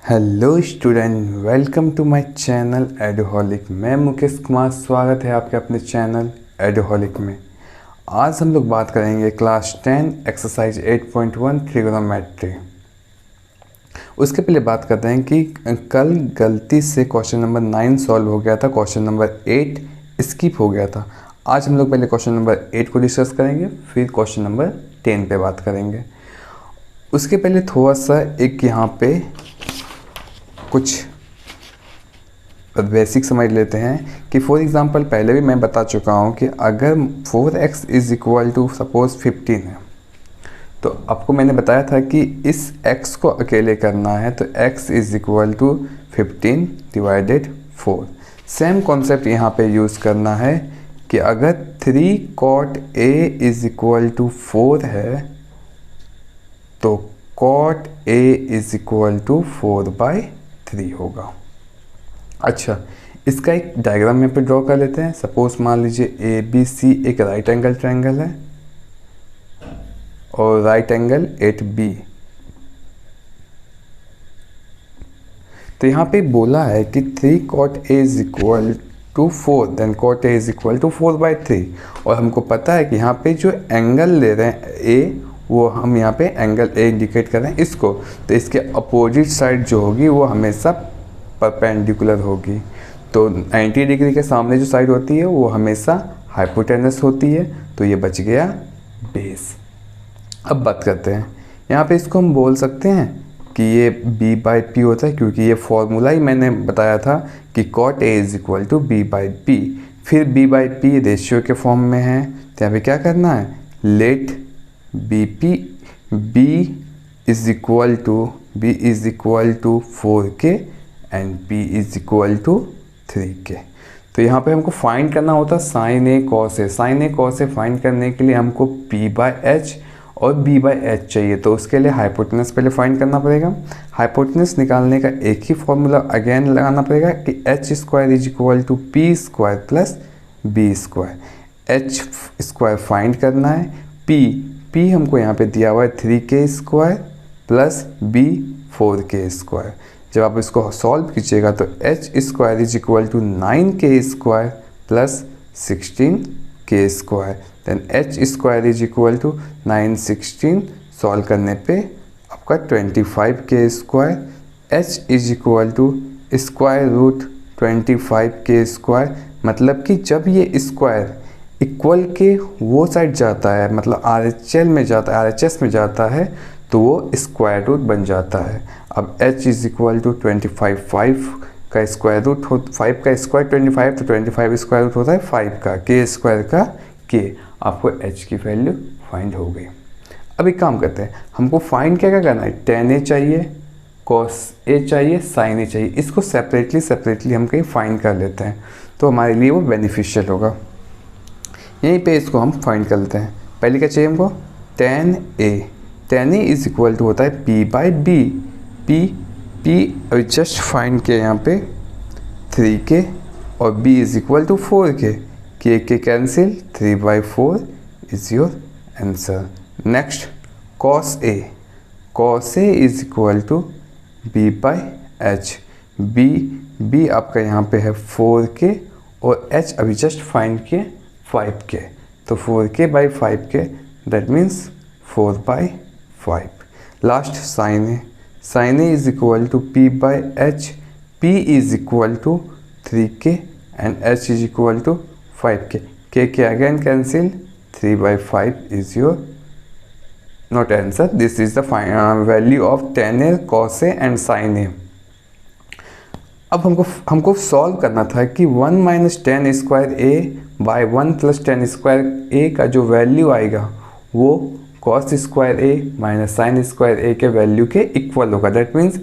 Hello student, welcome to my channel Edoholic. मैं मुकेश कुमार, स्वागत है आपके अपने चैनल एडोहॉलिक में। आज हम लोग बात करेंगे क्लास 10 एक्सरसाइज 8.1 ट्रिगोनोमेट्री। उसके पहले बात करते हैं कि कल गलती से क्वेश्चन नंबर 9 सॉल्व हो गया था, क्वेश्चन नंबर 8 स्किप हो गया था। आज हम लोग पहले क्वेश्चन नंबर 8 को डिस्कस करेंगे, फिर क्वेश्चन नंबर 10 पे बात करेंगे। उसके पहले थोड़ा सा एक यहाँ पे कुछ बेसिक समझ लेते हैं कि फॉर एग्ज़ाम्पल पहले भी मैं बता चुका हूँ कि अगर 4x is equal to suppose 15 है, तो आपको मैंने बताया था कि इस x को अकेले करना है तो x is equal to 15 divided 4। Same concept यहाँ पे यूज़ करना है कि अगर 3 cot a is equal to 4 है तो cot a is equal to 4/3 होगा। अच्छा, इसका एक डायग्राम यहाँ पे ड्रॉ कर लेते हैं। सपोज मान लीजिए ए बी सी एक राइट एंगल ट्रायंगल है और राइट एंगल एट बी। तो यहाँ पे बोला है कि 3 cot a is equal to 4, then cot a is equal to 4/3। और हमको पता है कि यहाँ पे जो एंगल ले रहे हैं ए, वो हम यहाँ पे एंगल ए इंडिकेट कर रहे हैं इसको, तो इसके अपोजिट साइड जो होगी वो हमेशा परपेंडिकुलर होगी। तो 90 डिग्री के सामने जो साइड होती है वो हमेशा हाइपोटेनस होती है। तो ये बच गया बेस। अब बात करते हैं, यहाँ पे इसको हम बोल सकते हैं कि ये b/p होता है, क्योंकि ये फॉर्मूला ही मैंने बताया था कि cot a is equal to b/p। फिर b/p रेशियो के फॉर्म में है, तो यहाँ पे क्या करना है, let b is equal to 4k and p is equal to 3k। तो यहाँ पे हमको फाइंड करना होता है sine A cos A. Sine A cos A find करने के लिए हमको p/h और b/h चाहिए, तो उसके लिए हाइपोटेनस पहले फाइंड करना पड़ेगा। हाइपोटेनस निकालने का एक ही फॉर्मूला अगेन लगाना पड़ेगा कि h² is equal to p² plus b²। h² find करना है, p हमको यहाँ पे दिया हुआ है 3k² प्लस b 4k²। जब आप इसको सॉल्व कीजिएगा तो h² is equal to 9k² plus 16k²। Then h² is equal to 9 16 solve करने पे आपका 25k²। h is equal to square root 25k²। मतलब कि जब ये स्क्वायर इक्वल के वो साइड जाता है, मतलब RHS में जाता है, तो वो स्क्वायर रूट बन जाता है। अब h इज इक्वल टू 25, 5 का स्क्वायर रूट हो, 5 का स्क्वायर 25, तो 25 स्क्वायर रूट होता है 5 का, k² का k। आपको h की वैल्यू फाइंड हो गई। अब एक काम करते हैं, हमको फाइंड क्या करना है, tan a चाहिए, cos a चाहिए, sin a चाहिए। इसको सेपरेटली हम कहीं फाइंड कर लेते हैं, तो हमारे लिए वो बेनिफिशियल होगा। यहीं पे इसको हम फाइंड कर लेते हैं। पहले क्या चाहिए हमको, tan a is equal to होता है p/b। p अभी जस्ट फाइंड किया यहाँ पे 3k और b is equal to 4k, k cancel, 3/4 is your answer. Next cos a is equal to b/h। b आपका यहाँ पे है 4k और h अभी जस्ट फाइंड किए 5k, तो 4k/5k that means 4/5। Last sin a is equal to p/h। p is equal to 3k and h is equal to 5k। k again cancel, 3/5 is your not answer. This is the value of tan a, cos a and sin a। अब हमको solve करना था कि 1 minus tan² a by 1 plus tan² a का जो value आएगा वो cos² a minus sin² a के वैल्यू के इक्वल होगा। That means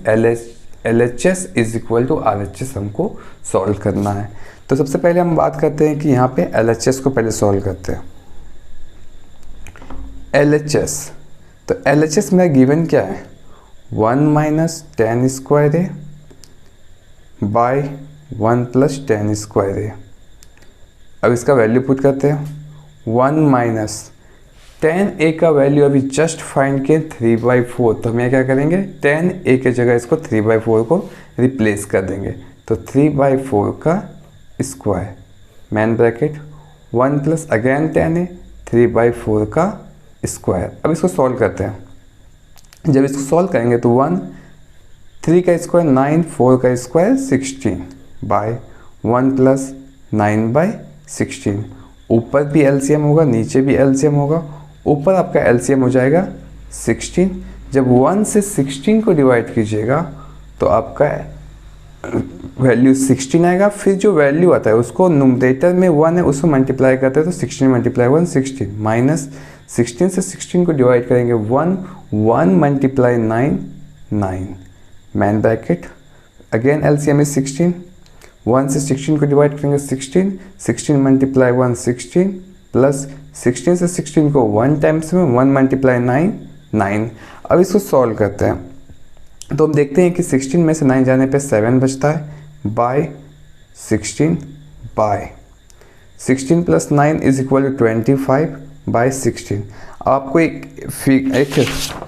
LHS is equal to RHS हमको सॉल्व करना है। तो सबसे पहले हम बात करते हैं कि यहाँ पे LHS को पहले सॉल्व करते हैं। LHS, तो LHS मेरा गिवन क्या है, 1 minus tan² a by 1 plus tan² a। अब इसका वैल्यू पुट करते हैं, 1 माइनस 10a का वैल्यू अभी जस्ट फाइंड किए 3/4, तो हम यहाँ क्या करेंगे 10a के जगह इसको 3/4 को रिप्लेस कर देंगे। तो 3/4 का square man bracket 1 plus again 10a 3/4 का स्क्वायर। अब इसको सॉल्व करते हैं। जब इसको सॉल्व करेंगे तो 1 3 का स्क्वायर 9 4 का स्क्वायर 16 बाय 1 प्लस 9/16। ऊपर भी एलसीएम होगा नीचे भी एलसीएम होगा। ऊपर आपका एलसीएम हो जाएगा 16। जब 1 से 16 को डिवाइड कीजिएगा तो आपका वैल्यू 16 आएगा। फिर जो वैल्यू आता है उसको नुमरेटर में 1 है उसको मल्टीप्लाई करते हैं तो 16 मल्टीप्लाई 1 16 माइनस 16 से 16 को डिवाइड करेंगे 1 1 multiply 9 9 man bracket again LCM is 16। 1 से 16 को डिवाइड करेंगे 16 16 मल्टीप्लाई 1 16 प्लस 16 से 16 को 1 टाइम्स में 1 मल्टीप्लाई 9 9। अब इसको सॉल्व करते हैं तो हम देखते हैं कि 16 में से 9 जाने पे 7 बचता है by 16 by 16 plus 9 is equal to 25 by 16। आपको एक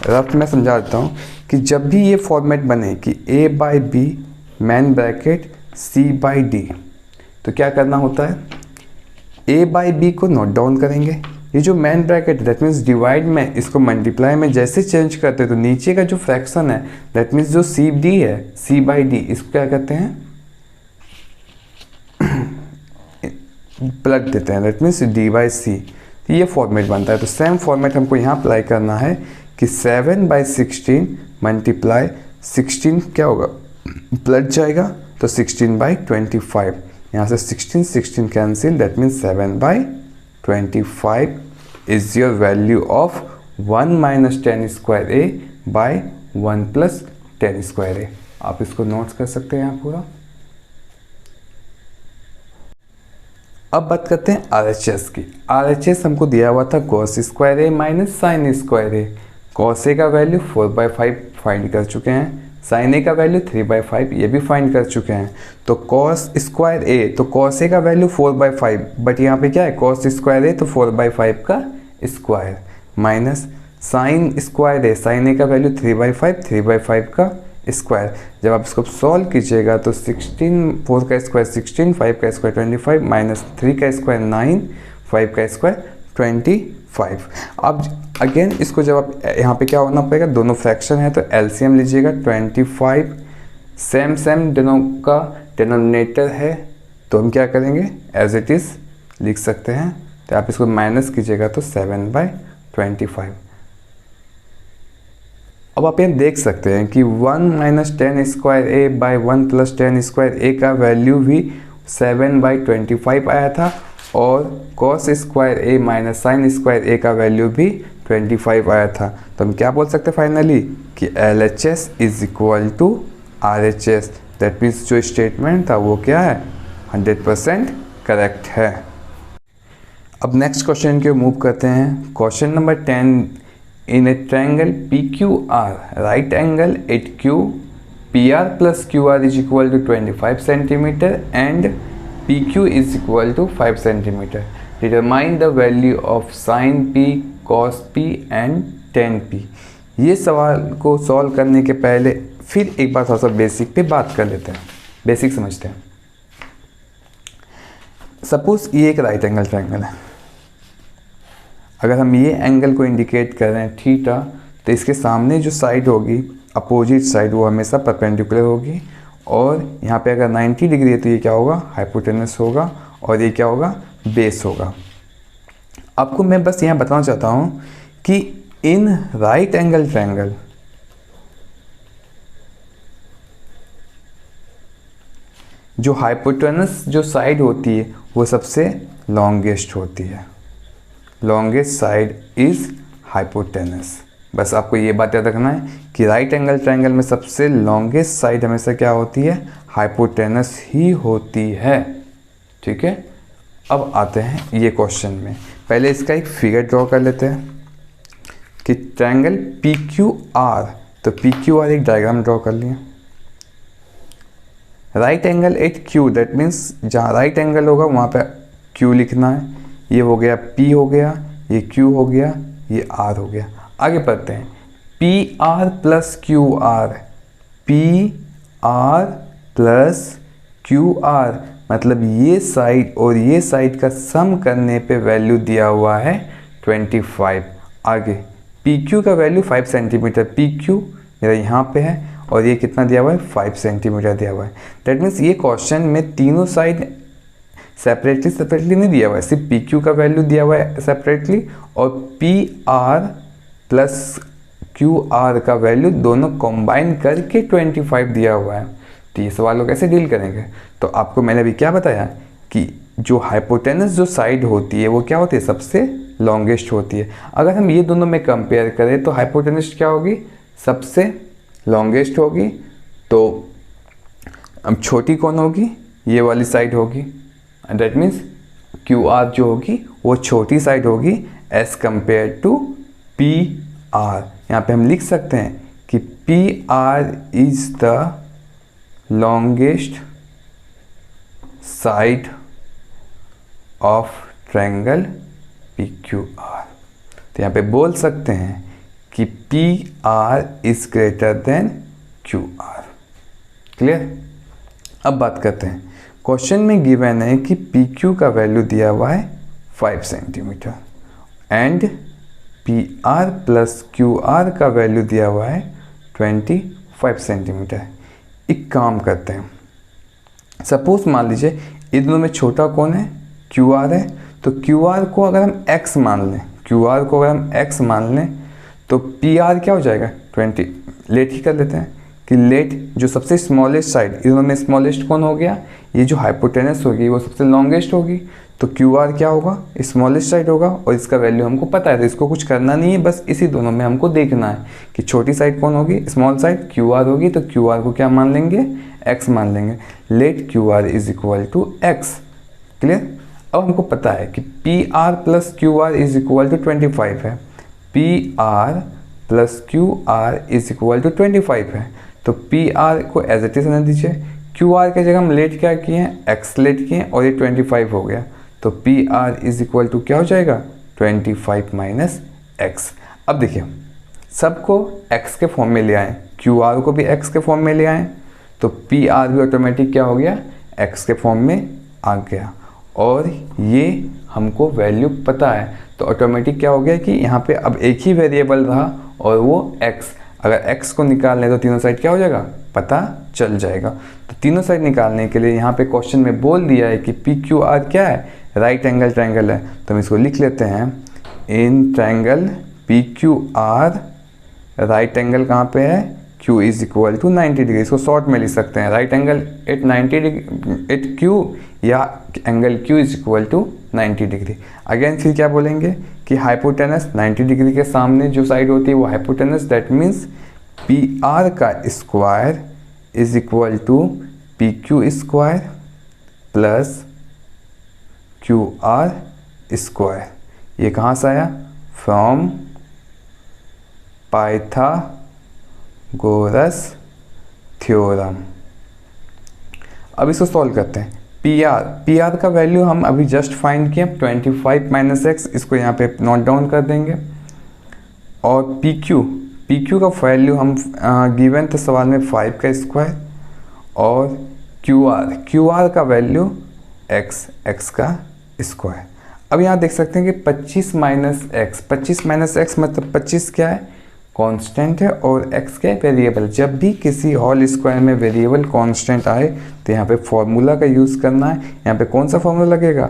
रफ में समझा देता हूँ कि जब भी ये फॉर्मेट बने कि a by B main bracket c by D, तो क्या करना होता है a बाई बी को नोट डाउन करेंगे। ये जो main bracket that means divide में इसको मल्टीप्लाई में जैसे चेंज करते हैं तो नीचे का जो फ्रैक्शन है दैट मीन्स जो सी डी है c बाई डी इसको क्या कहते हैं प्लग देते हैं दैट मीन्स डी बाई सी। तो ये फॉर्मेट बनता है। तो सेम फॉर्मेट हमको यहाँ अप्लाई करना है कि 7/16 मल्टीप्लाई 16 क्या होगा प्लट जाएगा तो 16/25। यहाँ से 16 16 cancel that means 7/25 is your value of 1 minus 10 square A by 1 plus 10 square A. आप इसको नोट्स कर सकते हैं यहाँ पूरा। अब बात करते हैं RHS की। RHS हमको दिया हुआ था cos square A minus sine square A. cos ए का वैल्यू 4/5 फाइंड कर चुके हैं, साइन ए का वैल्यू 3/5 ये भी फाइंड कर चुके हैं। तो cos स्क्वायर ए तो cos ए का वैल्यू 4/5 बट यहाँ पे क्या है cos स्क्वायर ए तो 4/5 का स्क्वायर माइनस साइन स्क्वायर ए साइन ए का वैल्यू 3/5 का स्क्वायर। जब आप इसको सॉल्व कीजिएगा तो 16 4 का स्क्वायर 16 5 का स्क्वायर 25 माइनस 3 का स्क्वायर 9 5 का स्क्वायर 25। अब अगेन इसको जब आप यहाँ पे क्या होना पड़ेगा दोनों फ्रैक्शन है तो एलसीएम लीजिएगा 25 सेम दोनों का डिनोमिनेटर है तो हम क्या करेंगे एज इट इज़ लिख सकते हैं। तो आप इसको माइनस कीजिएगा तो 7/25। अब आप यहाँ देख सकते हैं कि 1 minus 10 square A by 1 plus 10 square A का वैल्यू भी 7/25 आया था और cos square A minus sine square A का वैल्यू भी 25 आया था। तो हम क्या बोल सकते हैं फाइनली कि LHS is equal to RHS। That means जो स्टेटमेंट था वो क्या है 100% करेक्ट है। अब नेक्स्ट क्वेश्चन के मूव करते हैं। Question number 10 in a triangle PQR right angle at Q PR plus QR is equal to 25 centimeter and PQ is equal to 5 centimeter. Determine the value of sin P cos P and tan P। ये सवाल को solve करने के पहले फिर एक बार थोड़ा सा बेसिक पे बात कर लेते हैं, बेसिक समझते हैं। सपोज ये एक राइट एंगल ट्रायंगल है। अगर हम ये एंगल को इंडिकेट कर रहे हैं थीटा तो इसके सामने जो साइड होगी अपोजिट साइड वो हमेशा परपेंडिकुलर होगी और यहाँ पे अगर 90 डिग्री है तो ये क्या होगा हाइपोटेनस होगा और ये क्या होगा बेस होगा। आपको मैं बस यहाँ बताना चाहता हूँ कि इन राइट एंगल ट्रायंगल जो हाइपोटेनस जो साइड होती है वो सबसे लॉन्गेस्ट होती है। Longest side is hypotenuse. बस आपको ये बात याद रखना है कि राइट एंगल ट्रायंगल में सबसे लॉन्गेस्ट साइड हमेशा क्या होती है हाइपोटेनस ही होती है। ठीक है, अब आते हैं ये क्वेश्चन में। पहले इसका एक फिगर ड्रॉ कर लेते हैं कि ट्रायंगल PQR, तो PQR एक डायग्राम ड्रॉ कर लिया। Right angle at Q that means जहाँ राइट एंगल होगा वहाँ पे Q लिखना है। ये हो गया P हो गया, ये Q हो गया, ये आर हो गया। आगे पढ़ते हैं, P R plus Q are, P R plus Q are मतलब ये साइड और ये साइड का सम करने पे वैल्यू दिया हुआ है 25। आगे पी क्यू का वैल्यू 5 सेंटीमीटर, पी क्यू मेरा यहाँ पे है और ये कितना दिया हुआ है 5 सेंटीमीटर दिया हुआ है। दैट मीन्स ये क्वेश्चन में तीनों साइड सेपरेटली नहीं दिया हुआ है, सिर्फ पी क्यू का वैल्यू दिया हुआ है सेपरेटली और P R plus Q are का वैल्यू दोनों कंबाइन करके 25 दिया हुआ है। तो ये सवाल लोग कैसे डील करेंगे? तो आपको मैंने अभी क्या बताया कि जो हाइपोटेनस जो साइड होती है वो क्या होती है, सबसे लॉन्गेस्ट होती है। अगर हम ये दोनों में कंपेयर करें तो हाइपोटेनस क्या होगी, सबसे लॉन्गेस्ट होगी। तो अब छोटी कौन होगी, ये वाली साइड होगी। दैट मीन्स क्यू आर जो होगी वो छोटी साइड होगी as compare to P R. यहाँ पे हम लिख सकते हैं कि P R is the longest side of triangle P Q R. तो यहाँ पे बोल सकते हैं कि P R is greater than Q R. Clear? अब बात करते हैं, क्वेश्चन में गिवन है कि पी क्यू का वैल्यू दिया हुआ है 5 centimetre and P R plus Q are का वैल्यू दिया हुआ है 25 सेंटीमीटर। एक काम करते हैं, सपोज मान लीजिए इन दोनों में छोटा कौन है, क्यू आर है। तो क्यू आर को अगर हम x मान लें, क्यू आर को अगर हम x मान लें तो पी आर क्या हो जाएगा 20। लेट ही कर लेते हैं कि लेट जो सबसे स्मॉलेस्ट साइड, इन दोनों में स्मॉलेस्ट कौन हो गया, ये जो हाइपोटेनस होगी वो सबसे लॉन्गेस्ट होगी। तो क्यू आर क्या होगा, स्मॉलेस्ट साइड होगा और इसका वैल्यू हमको पता है, तो इसको कुछ करना नहीं है, बस इसी दोनों में हमको देखना है कि छोटी साइड कौन होगी, स्मॉल साइड क्यू आर होगी। तो क्यू आर को क्या मान लेंगे, x मान लेंगे। Let Q R is equal to X. Clear? अब हमको पता है कि P R plus Q R is equal to 25 है, P R plus Q R is equal to 25 है। तो पी आर को एज इट इज रहने दीजिए, क्यू आर के जगह हम लेट क्या किए हैं, एक्स लेट किए हैं और ये 25 हो गया। तो P R is equal to क्या हो जाएगा 25 माइनस एक्स। अब देखिए सबको x के फॉर्म में ले आए, क्यू आर को भी x के फॉर्म में ले आए, तो पी आर भी ऑटोमेटिक क्या हो गया, x के फॉर्म में आ गया। और ये हमको वैल्यू पता है तो ऑटोमेटिक क्या हो गया कि यहाँ पे अब एक ही वेरिएबल रहा और वो x। अगर x को निकाल लें तो तीनों साइड क्या हो जाएगा, पता चल जाएगा। तो तीनों साइड निकालने के लिए यहाँ पे क्वेश्चन में बोल दिया है कि पी क्यू आर क्या है, राइट एंगल ट्रायंगल है। तो हम इसको लिख लेते हैं, in triangle P Q R right angle कहाँ पे है, Q is equal to 90 degree. इसको शॉर्ट में लिख सकते हैं, right angle at 90 degree at Q या angle Q is equal to 90 degree. Again फिर क्या बोलेंगे कि हाइपोटेनस 90 डिग्री के सामने जो साइड होती है वो hypotenuse, that means P R का square is equal to P Q square plus Q R square. ये कहाँ से आया, फ्रॉम पाइथागोरस थ्योरम। अब इसको सॉल्व करते हैं। पी आर का वैल्यू हम अभी जस्ट फाइंड किया 25 माइनस एक्स, इसको यहाँ पे नोट डाउन कर देंगे। और पी क्यू का वैल्यू हम गिवन था सवाल में 5 का स्क्वायर, और क्यू आर का वैल्यू एक्स का स्क्वायर। अब यहाँ देख सकते हैं कि 25 माइनस एक्स मतलब 25 क्या है, कांस्टेंट है, और x क्या है, वेरिएबल। जब भी किसी होल स्क्वायर में वेरिएबल कांस्टेंट आए तो यहाँ पे फॉर्मूला का यूज़ करना है। यहाँ पे कौन सा फॉर्मूला लगेगा,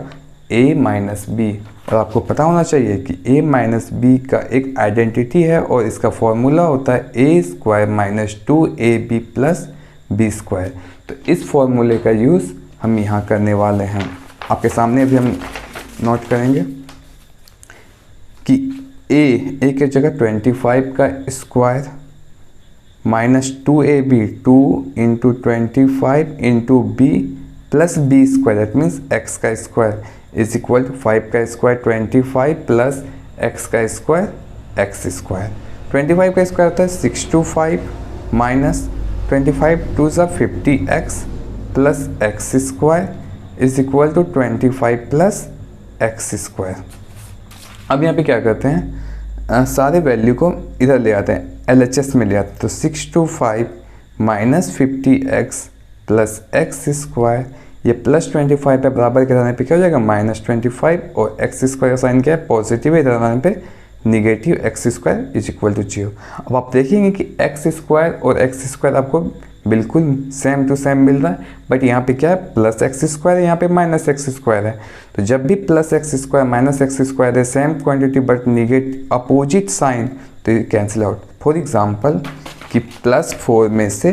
a माइनस बी। और आपको पता होना चाहिए कि a माइनस बी का एक आइडेंटिटी है और इसका फॉर्मूला होता है a square minus 2ab plus B square. तो इस फॉर्मूले का यूज़ हम यहाँ करने वाले हैं। आपके सामने अभी हम नोट करेंगे कि ए के जगह 25 का square minus 2ab 2 into 25 into B plus B square, that means X का स्क्वायर इज इक्वल टू 5 का स्क्वायर 25 प्लस एक्स का स्क्वायर एक्स स्क्वायर। 25 का स्क्वायर होता है 625 minus 25 to the 50x plus x square is equal to 25 plus x square. अब यहाँ पे क्या करते हैं, सारे वैल्यू को इधर ले आते हैं, LHS में ले आते हैं। तो 625 minus 50x plus x square, ये प्लस 25 पे बराबर कराने पे क्या हो जाएगा -25, और एक्स स्क्वायर का साइन क्या है पॉजिटिव है, इधर आने पे negative x square is equal to 0। अब आप देखेंगे कि एक्स स्क्वायर और एक्स स्क्वायर आपको बिल्कुल सेम टू सेम मिल रहा है, बट यहाँ पे क्या है प्लस एक्स स्क्वायर है, यहाँ पे माइनस एक्स स्क्वायर है। तो जब भी plus x square minus X square है same quantity but negative opposite sign, तो ये कैंसिल आउट। फॉर एग्जांपल कि +4 में से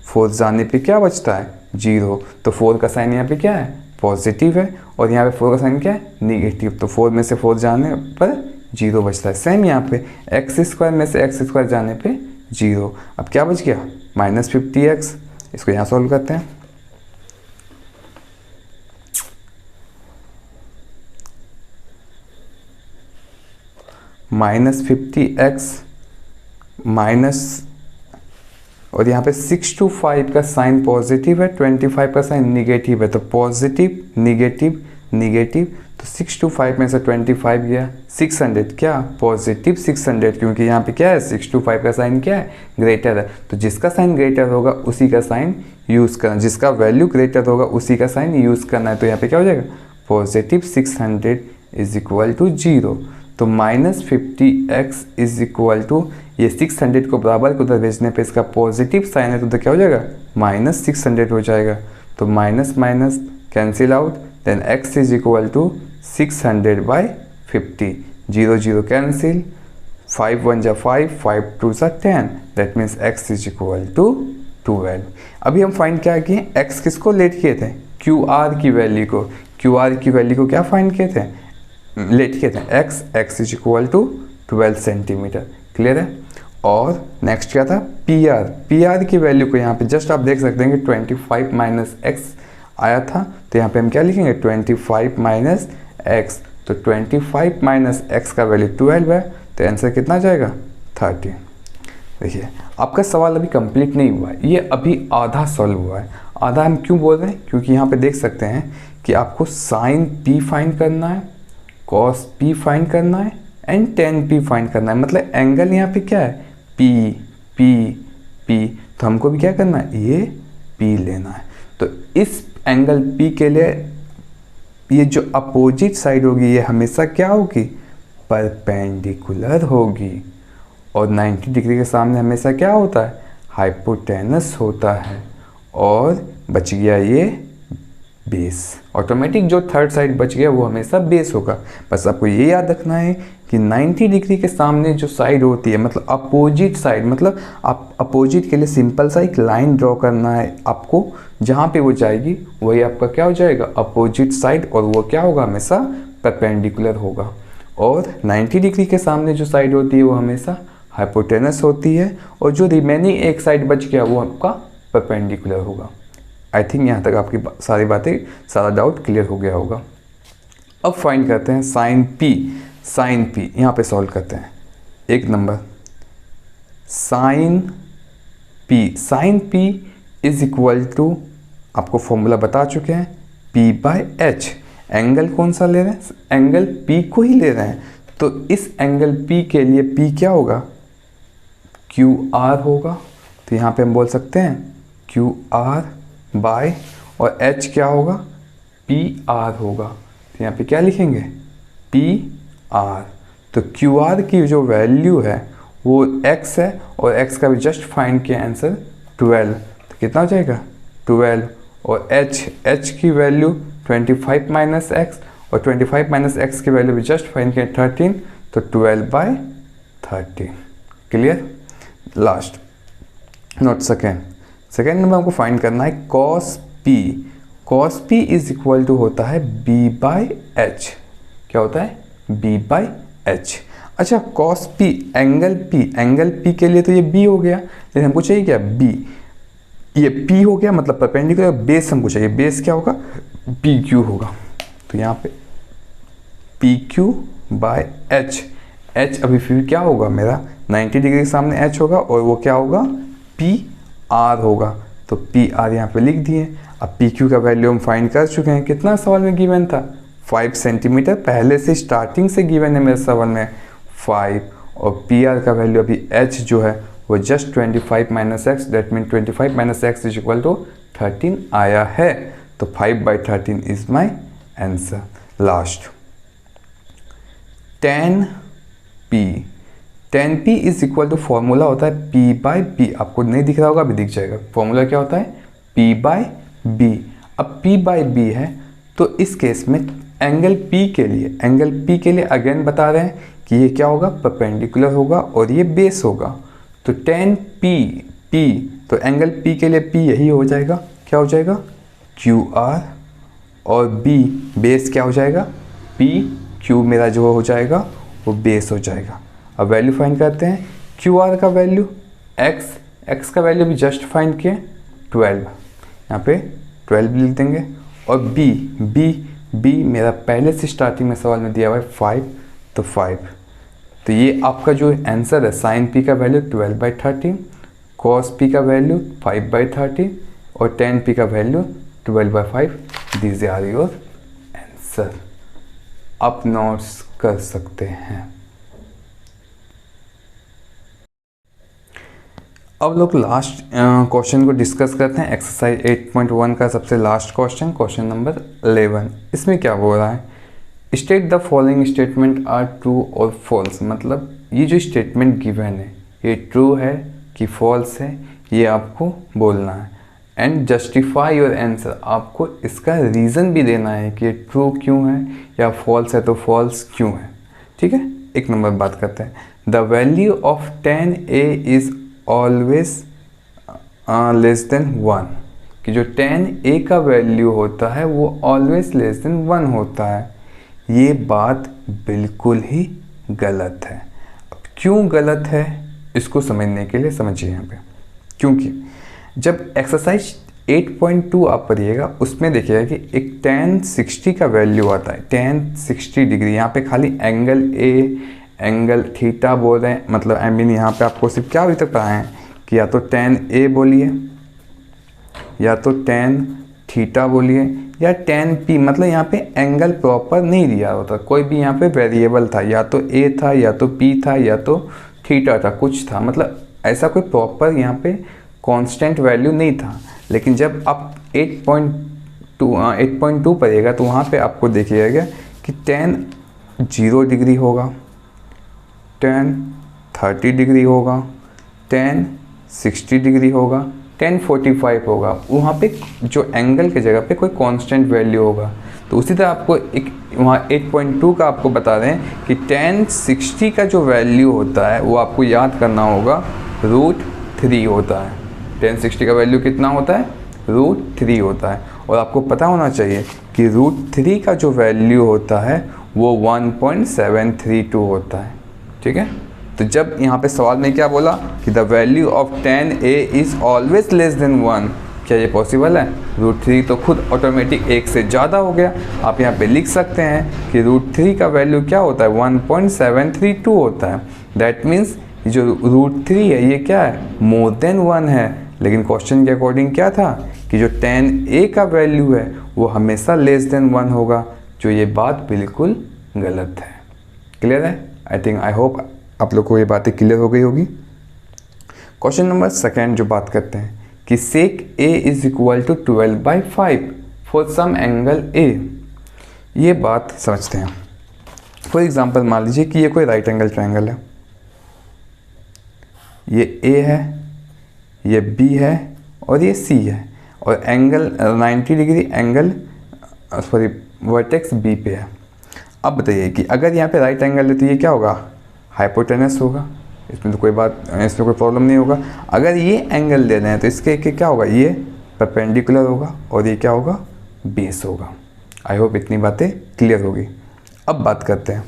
4 जाने पे क्या बचता है 0, तो 4 का साइन यहाँ पे क्या है पॉजिटिव है, और यहाँ पे 4 का साइन क्या है निगेटिव, तो 4 में से 4 जाने पर 0 बचता है। सेम यहाँ पे एक्स स्क्वायर में से एक्स स्क्वायर जाने पे 0। अब क्या बच गया -50x, इसको यहाँ सॉल्व करते हैं। -50x माइनस, और यहाँ पे 625 का साइन पॉजिटिव है, 25 का साइन निगेटिव है, तो पॉजिटिव निगेटिव निगेटिव, तो 625 में से 25 गया 600, क्या पॉजिटिव 600, क्योंकि यहाँ पे क्या है 625 का साइन क्या है ग्रेटर है, तो जिसका साइन ग्रेटर होगा उसी का साइन यूज़ करना, जिसका वैल्यू ग्रेटर होगा उसी का साइन यूज़ करना है। तो यहाँ पे क्या हो जाएगा पॉजिटिव 600 इज इक्वल टू 0। तो -50x इज इक्वल टू, ये 600 को बराबर को उधर भेजने पे इसका पॉजिटिव साइन है, तो उधर क्या हो जाएगा -600 हो जाएगा। तो minus minus cancel out, then x is equal to 600/50, 0 0 cancel, 5 1 जा 5, 5 2 जा 10, that means x is equal to 12। अभी हम फाइंड क्या किए, x किसको लेट किए थे QR की वैल्यू को, QR की वैल्यू को क्या फाइंड किए थे लेट किए थे x is equal to 12 centimetre, clear है। और नेक्स्ट क्या था PR की वैल्यू को यहाँ पे जस्ट आप देख सकते हैं कि 25 माइनस एक्स आया था, तो यहाँ पे हम क्या लिखेंगे 25 माइनस एक्स, तो 25 माइनस एक्स का वैल्यू 12 है, तो आंसर कितना जाएगा 30। देखिए आपका सवाल अभी कंप्लीट नहीं हुआ है, ये अभी आधा सॉल्व हुआ है। आधा हम क्यों बोल रहे हैं, क्योंकि यहाँ पे देख सकते हैं कि आपको साइन P फाइंड करना है, कॉस P फाइंड करना है एंड tan P फाइंड करना है, मतलब एंगल यहाँ पे क्या है P, तो हमको भी क्या करना है ये P लेना है। तो इस एंगल P के लिए ये जो अपोजिट साइड होगी ये हमेशा क्या होगी परपेंडिकुलर होगी, और 90 डिग्री के सामने हमेशा क्या होता है हाइपोटेनस होता है, और बच गया ये बेस। ऑटोमेटिक जो थर्ड साइड बच गया वो हमेशा बेस होगा। बस आपको ये याद रखना है कि 90 डिग्री के सामने जो साइड होती है मतलब अपोजिट साइड, मतलब आप अपोजिट के लिए सिंपल सा एक लाइन ड्रॉ करना है आपको, जहाँ पे वो जाएगी वही आपका क्या हो जाएगा अपोजिट साइड, और वो क्या होगा हमेशा परपेंडिकुलर होगा। और 90 डिग्री के सामने जो साइड होती है वो हमेशा हाइपोटेनस होती है, और जो रिमेनिंग एक साइड बच गया वो आपका परपेंडिकुलर होगा। आई थिंक यहाँ तक आपकी सारी बातें, सारा डाउट क्लियर हो गया होगा। अब फाइंड करते हैं साइन P यहाँ पे सॉल्व करते हैं। एक number sine P is equal to, आपको फॉर्मूला बता चुके हैं P/H। एंगल कौन सा ले रहे हैं, एंगल P को ही ले रहे हैं, तो इस एंगल P के लिए P क्या होगा QR होगा, तो यहाँ पे हम बोल सकते हैं QR बाय, और H क्या होगा PR होगा, तो यहाँ पे क्या लिखेंगे PR। तो QR की जो वैल्यू है वो X है, और X का भी जस्ट फाइंड किया आंसर 12, तो कितना हो जाएगा 12, और H की वैल्यू 25 माइनस एक्स, और 25 माइनस एक्स की वैल्यू भी जस्ट फाइंड किया 13, तो 12/30, clear. Last note second number हमको फाइंड करना है cos P is equal to होता है B/H। क्या होता है B/H। अच्छा cos P एंगल P के लिए तो ये B हो गया, लेकिन हमको चाहिए क्या B, ये P हो गया मतलब परपेंडिकुलर, बेस हमको चाहिए, बेस क्या होगा PQ होगा, तो यहाँ पे PQ/H। H अभी फिर क्या होगा मेरा 90 डिग्री के सामने H होगा, और वो क्या होगा PR होगा, तो PR यहाँ पे लिख दिए। अब PQ का वैल्यू हम फाइंड कर चुके हैं, कितना सवाल में गिवन था 5 सेंटीमीटर, पहले से स्टार्टिंग से गिवन है मेरे सवाल में 5, और पी आर का वैल्यू अभी एच जो है वो just 25 minus x, that mean 25 minus x is equal to 13 आया है। तो 5/13 is my answer. Last 10p is equal to formula होता है p/b। आपको नहीं दिख रहा होगा, अभी दिख जाएगा। फॉर्मूला क्या होता है p/b। अब p/b है तो इस केस में एंगल p के लिए अगेन बता रहे हैं कि ये क्या होगा, परपेंडिकुलर होगा और ये बेस होगा। तो 10p तो एंगल p के लिए p यही हो जाएगा, क्या हो जाएगा QR, और b बेस क्या हो जाएगा PQ, मेरा जो हो जाएगा वो बेस हो जाएगा। अब वैल्यू फाइंड करते हैं। QR का वैल्यू x का वैल्यू भी जस्ट फाइंड किए 12, यहाँ पे 12 लिख देंगे। और b मेरा पहले से स्टार्टिंग में सवाल में दिया हुआ है 5, तो 5। तो ये आपका जो आंसर है साइन p का वैल्यू 12/13, कॉस p का वैल्यू 5/13 और tan p का value 12/5। These are your answer. आप नोट्स कर सकते हैं। अब लोग लास्ट क्वेश्चन को डिस्कस करते हैं। एक्सरसाइज 8.1 का सबसे लास्ट क्वेश्चन नंबर 11। इसमें क्या हो रहा है, state the following statement are true और फॉल्स। मतलब ये जो स्टेटमेंट गिवन है ये ट्रू है कि फॉल्स है, ये आपको बोलना है। एंड जस्टिफाई योर आंसर, आपको इसका रीज़न भी देना है कि ये ट्रू क्यों है या फॉल्स है तो फॉल्स क्यों है। ठीक है, एक नंबर बात करते हैं। The value of 10a is always less than 1, कि जो 10a का वैल्यू होता है वो ऑलवेज लेस देन 1 होता है। ये बात बिल्कुल ही गलत है। अब क्यों गलत है इसको समझने के लिए समझिए यहाँ पे। क्योंकि जब एक्सरसाइज 8.2 आप पढ़िएगा उसमें देखिएगा कि एक tan 60 का वैल्यू आता है, tan 60 डिग्री। यहाँ पे खाली एंगल A एंगल थीटा बोल रहे हैं, मतलब आई मीन यहाँ पे आपको सिर्फ क्या अभी तक पढ़ाए हैं कि या तो tan A बोलिए या तो tan थीटा बोलिए या tan P। मतलब यहाँ पे एंगल प्रॉपर नहीं दिया होता, कोई भी यहाँ पे वेरिएबल था, या तो A था या तो P था या तो थीटा था, कुछ था। मतलब ऐसा कोई प्रॉपर यहाँ पे कांस्टेंट वैल्यू नहीं था। लेकिन जब आप 8.2 पढ़िएगा तो वहाँ पे आपको देखिएगा कि tan 0 डिग्री होगा, tan 30 डिग्री होगा, tan 60 डिग्री होगा, tan 45 होगा। वहाँ पे जो एंगल के जगह पे कोई कांस्टेंट वैल्यू होगा। तो उसी तरह आपको एक वहाँ 8.2 का आपको बता दें कि tan 60 का जो वैल्यू होता है वो आपको याद करना होगा √3 होता है। tan 60 का वैल्यू कितना होता है, √3 होता है। और आपको पता होना चाहिए कि √3 का जो वैल्यू होता है वो 1.732 होता है। ठीक है, तो जब यहाँ पे सवाल में क्या बोला कि the value of tan a is always less than 1, क्या ये पॉसिबल है? √3 तो खुद ऑटोमेटिक 1 से ज़्यादा हो गया। आप यहाँ पे लिख सकते हैं कि √3 का वैल्यू क्या होता है, 1.732 होता है। दैट मीन्स जो √3 है ये क्या है, मोर देन 1 है। लेकिन क्वेश्चन के अकॉर्डिंग क्या था कि जो tan a का वैल्यू है वो हमेशा लेस देन 1 होगा, जो ये बात बिल्कुल गलत है। क्लियर है? आई होप आप लोग को ये बातें क्लियर हो गई होगी। क्वेश्चन नंबर 2 जो बात करते हैं कि sec a is equal to 12/5 for some angle a। ये बात समझते हैं। फॉर एग्जांपल मान लीजिए कि ये कोई राइट एंगल ट्रायंगल है, ये a है, ये b है और ये c है, और angle 90 degree angle vertex b पे है। अब बताइए कि अगर यहाँ पे राइट एंगल है तो ये क्या होगा, हाइपोटेनस होगा। इसमें तो कोई प्रॉब्लम नहीं होगा। अगर ये एंगल दे रहे हैं तो इसके क्या होगा, ये परपेंडिकुलर होगा और ये क्या होगा, बेस होगा। आई होप इतनी बातें क्लियर होगी। अब बात करते हैं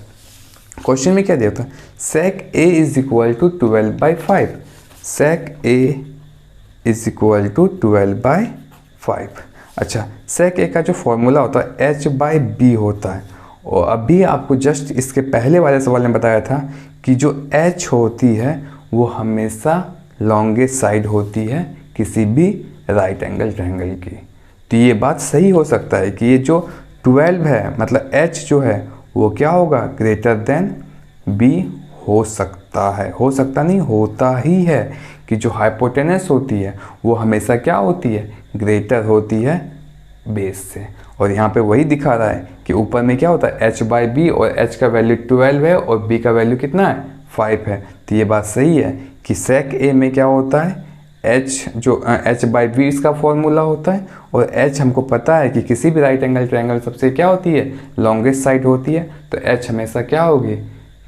क्वेश्चन में क्या दिया था, sec a is equal to 12/5। sec a is equal to 12/5। अच्छा, sec a का जो फॉर्मूला होता है h/b होता है। और अभी आपको जस्ट इसके पहले वाले सवाल में बताया था कि जो h होती है वो हमेशा लॉन्गेस्ट साइड होती है किसी भी राइट एंगल ट्रायंगल की। तो ये बात सही हो सकता है कि ये जो 12 है मतलब h जो है वो क्या होगा, ग्रेटर देन b हो सकता सकता है, हो सकता नहीं, होता ही है कि जो हाइपोटेनस होती है वो हमेशा क्या होती है, ग्रेटर होती है बेस से। और यहाँ पे वही दिखा रहा है कि ऊपर में क्या होता है h/b, और h का वैल्यू 12 है और b का वैल्यू कितना है 5 है। तो ये बात सही है कि sec a में क्या होता है h, जो h/b इसका फॉर्मूला होता है, और h हमको पता है कि किसी भी राइट एंगल ट्रायंगल सबसे क्या होती है, लॉन्गेस्ट साइड होती है। तो h हमेशा क्या होगी,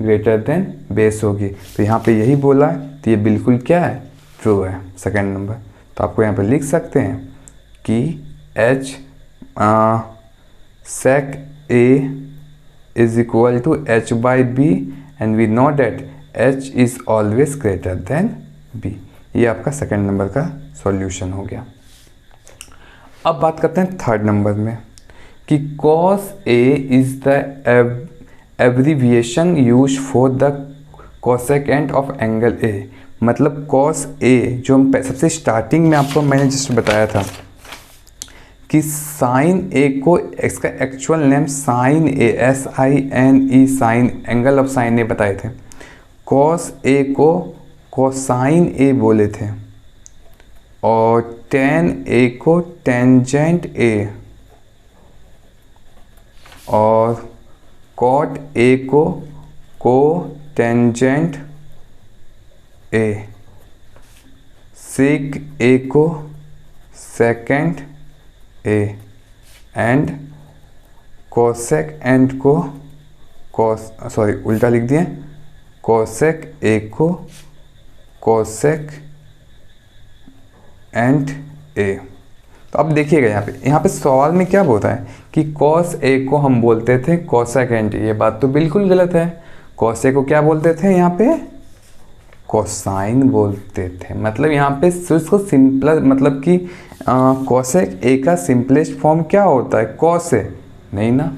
ग्रेटर देन बेस होगी। तो यहाँ पे यही बोला है, तो ये बिल्कुल क्या है, ट्रू है, सेकेंड नंबर। तो आपको यहाँ पे लिख सकते हैं कि sec a is equal to h/b and we know that h is always greater than b। ये आपका सेकेंड नंबर का सॉल्यूशन हो गया। अब बात करते हैं थर्ड नंबर में कि cos a is the abbreviation used for the cosecant of angle a। मतलब cos a जो हम सबसे स्टार्टिंग में आपको मैंने जस्ट बताया था कि साइन ए को, इसका actual name sine A, SINE, sine, angle of sine A बताए थे। कॉस ए को कोसाइन ए बोले थे, और टेन ए को टेंजेंट ए, और कॉट ए को को टेंजेंट ए, सेक ए को second A, and cosec and को उल्टा लिख दिए, कोसेक ए को कोसेक एंड ए। तो अब देखिएगा यहाँ पे सवाल में क्या बोलता है कि कॉस ए को हम बोलते थे कोसेक एंड ए। ये बात तो बिल्कुल गलत है। कॉस ए को क्या बोलते थे, यहाँ पे कोसाइन बोलते थे। मतलब यहाँ पे इसको सिंपल, मतलब कि कोसेक ए का सिंपलेस्ट फॉर्म क्या होता है, कॉस ए, नहीं ना,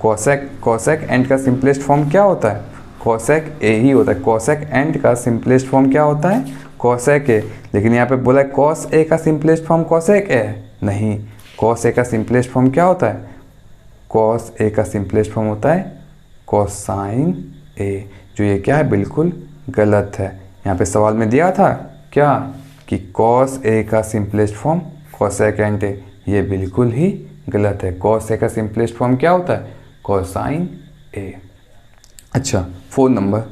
कोसेक एंड का सिंपलेस्ट फॉर्म क्या होता है, कोसेक ए ही होता है। कोसेक एंड का सिंपलेस्ट फॉर्म क्या होता है, कोसेक ए। लेकिन यहाँ पे बोला है कॉस ए का सिंपलेस्ट फॉर्म कोसेक ए, नहीं, कॉस ए का सिंपलेस्ट फॉर्म क्या होता है, कॉस ए का सिंपलेस्ट फॉर्म होता है कोसाइन ए, जो ये क्या है, बिल्कुल गलत है। यहाँ पे सवाल में दिया था क्या कि कॉस ए का सिंपलेस्ट फॉर्म कोसेक एंड ए, ये बिल्कुल ही गलत है। कॉस ए का सिंपलेस्ट फॉर्म क्या होता है, कोसाइन ए। अच्छा, 4 नंबर,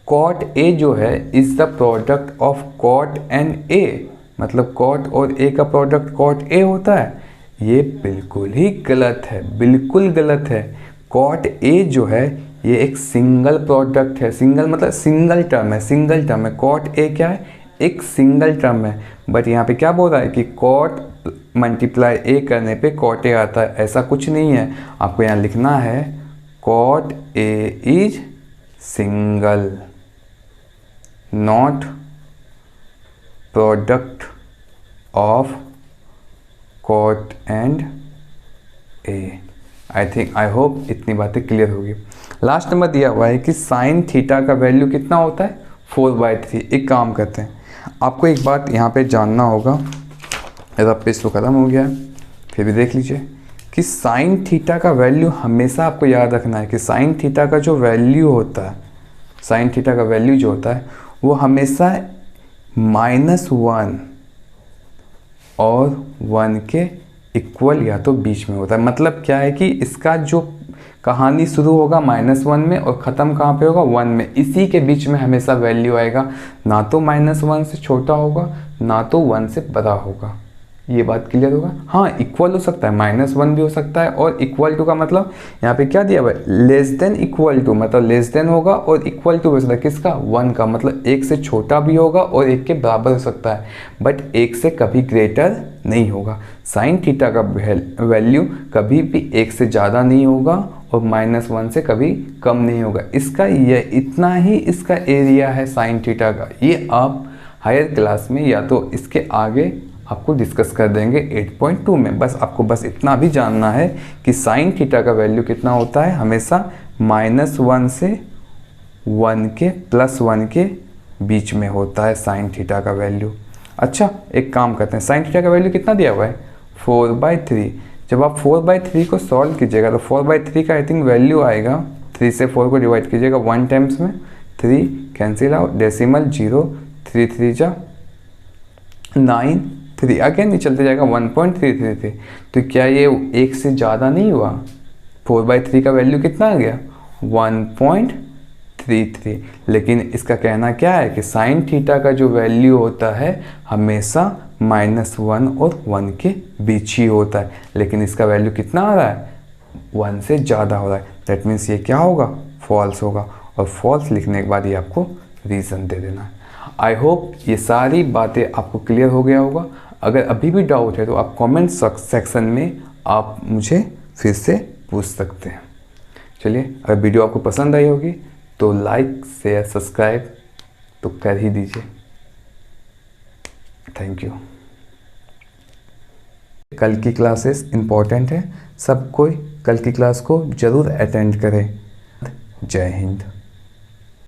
कॉट ए जो है is the product of cot and A. मतलब कॉट और ए का प्रोडक्ट कॉट ए होता है, ये बिल्कुल ही गलत है, बिल्कुल गलत है। कॉट ए जो है ये एक सिंगल प्रोडक्ट है। सिंगल मतलब सिंगल टर्म है, सिंगल टर्म है। कॉट ए क्या है, एक सिंगल टर्म है। बट यहाँ पे क्या बोल रहा है कि कॉट मल्टीप्लाई ए करने पे कॉट ए आता है, ऐसा कुछ नहीं है। आपको यहाँ लिखना है cot a is single, not product of cot and a. I hope इतनी बातें क्लियर होगी। लास्ट नंबर दिया हुआ है कि साइन थीटा का वैल्यू कितना होता है, 4/3। एक काम करते हैं, आपको एक बात यहाँ पे जानना होगा, मेरा पेज तो ख़त्म हो गया है, फिर भी देख लीजिए कि साइन थीटा का वैल्यू हमेशा आपको याद रखना है कि साइन थीटा का जो वैल्यू होता है, साइन थीटा का वैल्यू जो होता है वो हमेशा -1 और 1 के इक्वल या तो बीच में होता है। मतलब क्या है कि इसका जो कहानी शुरू होगा -1 में और ख़त्म कहाँ पे होगा, 1 में। इसी के बीच में हमेशा वैल्यू आएगा, ना तो -1 से छोटा होगा ना तो 1 से बड़ा होगा। ये बात क्लियर होगा। हाँ, इक्वल हो सकता है, -1 भी हो सकता है, और इक्वल टू का मतलब यहाँ पे क्या दिया हुआ है, लेस देन इक्वल टू, मतलब लेस देन होगा और इक्वल टू हो सकता है किसका, 1 का। मतलब 1 से छोटा भी होगा और 1 के बराबर हो सकता है, बट 1 से कभी ग्रेटर नहीं होगा। साइन थीटा का वैल्यू कभी भी 1 से ज़्यादा नहीं होगा और -1 से कभी कम नहीं होगा। इसका ये इतना ही इसका एरिया है साइन थीटा का। ये आप हायर क्लास में या तो इसके आगे आपको डिस्कस कर देंगे 8.2 में। बस आपको बस इतना भी जानना है कि साइन थीटा का वैल्यू कितना होता है, हमेशा -1 से 1 के +1 के बीच में होता है साइन थीटा का वैल्यू। अच्छा, एक काम करते हैं, साइन थीटा का वैल्यू कितना दिया हुआ है, 4/3। जब आप 4/3 को सॉल्व कीजिएगा तो 4/3 का आई थिंक वैल्यू आएगा, 3 से 4 को डिवाइड कीजिएगा 1 टाइम्स में, 3 कैंसिल आउट, डेसिमल 0, 3 3 जा 9, 3 अगेन ये चलते जाएगा 1.333। तो क्या ये 1 से ज़्यादा नहीं हुआ? 4/3 का वैल्यू कितना आ गया? 1.33। लेकिन इसका कहना क्या है कि साइन थीटा का जो वैल्यू होता है हमेशा -1 और 1 के बीच ही होता है, लेकिन इसका वैल्यू कितना आ रहा है? 1 से ज़्यादा हो रहा है। दैट मीन्स ये क्या होगा? फॉल्स होगा। और फॉल्स लिखने के बाद ये आपको रीज़न दे देना है। आई होप ये सारी बातें आपको क्लियर हो गया होगा। अगर अभी भी डाउट है तो आप कमेंट सेक्शन में आप मुझे फिर से पूछ सकते हैं। चलिए, अगर वीडियो आपको पसंद आई होगी तो लाइक शेयर सब्सक्राइब तो कर ही दीजिए। Thank you. कल की क्लासेस इम्पोर्टेंट है, सब कोई कल की क्लास को ज़रूर अटेंड करें। जय हिंद।